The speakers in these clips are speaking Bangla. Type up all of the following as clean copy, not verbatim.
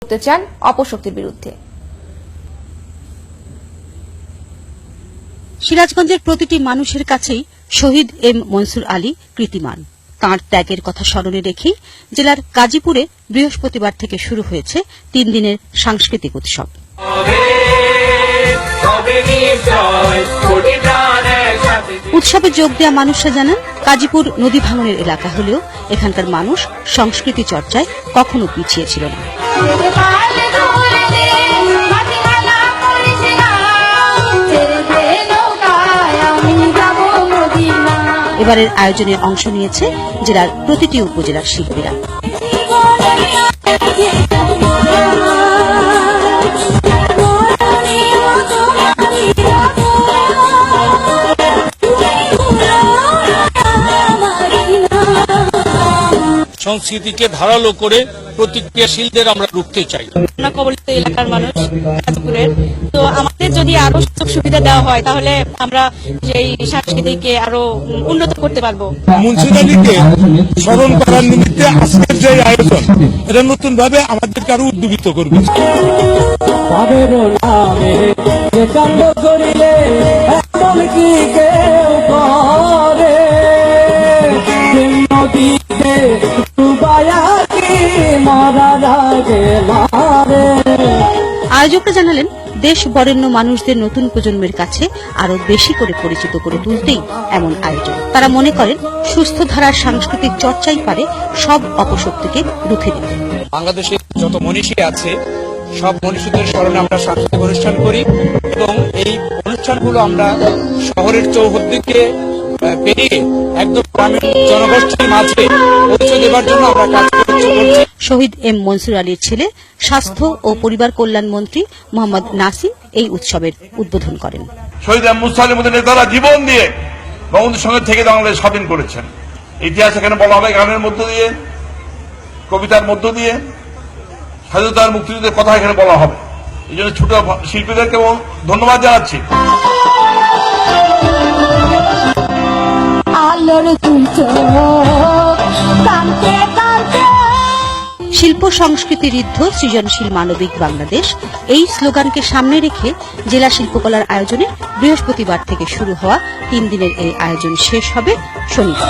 করতে চান অপশক্তির বিরুদ্ধে। সিরাজগঞ্জের প্রতিটি মানুষের কাছেই শহীদ এম মনসুর আলী কৃতিমান। তাঁর ত্যাগের কথা স্মরণে রেখেই জেলার গাজীপুরে বৃহস্পতিবার থেকে শুরু হয়েছে 3 দিনের সাংস্কৃতিক উৎসব। উৎসবে যোগ দেওয়া মানুষরা জানান, গাজীপুর নদী ভাঙনের এলাকা হলেও এখানকার মানুষ সংস্কৃতি চর্চায় কখনো পিছিয়ে ছিল না। এবারের আয়োজনে অংশ নিয়েছে জেলার প্রতিটি উপজেলার শিল্পীরা। সংস্কৃতিকে ধারালো করে প্রতিক্রিয়াশীলদের আমরা রুখতে চাই। আমরা কবলিত এলাকার মানুষ গাজীপুরের, তো আমাদের যদি আরো সুযোগ সুবিধা দেওয়া হয় তাহলে আমরা এই সংস্কৃতিকে আরো উন্নত করতে পারবো। মনসুর আলীকে স্মরণ করার নিমিত্তে আজকের যে আয়োজন, এটা নতুন ভাবে আমাদেরকে আরো উদ্দীপিত করবে। আয়োজকরা জানালেন, দেশ বরেণ্য মানুষদের নতুন প্রজন্মের কাছে আরো বেশি করে পরিচিত করে তুলতেই এমন আয়োজন। তারা মনে করেন, সুস্থ ধারার সাংস্কৃতিক চর্চাই পারে সব অপশক্তিকে রুখে দিতে। বাংলাদেশে যত মনীষী আছে, সব মনীষীদের স্মরণে আমরা সাংস্কৃতিক অনুষ্ঠান করি এবং এই অনুষ্ঠানগুলো আমরা শহরের চৌহদ্দিকে পেরিয়ে একদম গ্রামের জনগোষ্ঠীর মাঝে পৌঁছে দেবার জন্য আমরা কাজ করছি। শহীদ এম মনসুর আলীর ছেলে স্বাস্থ্য ও পরিবার কল্যাণ মন্ত্রী মোহাম্মদ নাসিম এই উৎসবের উদ্বোধন করেন। শহীদ এম মনসুর আলীর মতো নেতারা জীবন দিয়ে বঙ্গবন্ধুর সঙ্গে থেকে বাংলাদেশ স্বাধীন করেছেন। ইতিহাস এখানে বলা হবে গানের মধ্য দিয়ে, কবিতার মধ্য দিয়ে, স্বাধীনতার মুক্তিযুদ্ধের কথা এখানে বলা হবে। এই জন্য ছোট শিল্পীদেরকে ধন্যবাদ জানাচ্ছি। শিল্প সংস্কৃতি ঋদ্ধ সৃজনশীল মানবিক বাংলাদেশ, এই স্লোগানকে সামনে রেখে জেলা শিল্পকলার আয়োজনে বৃহস্পতিবার থেকে শুরু হওয়া 3 দিনের এই আয়োজন শেষ হবে শনিবার।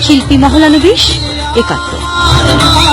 শিল্পী মহলানবিশ 71।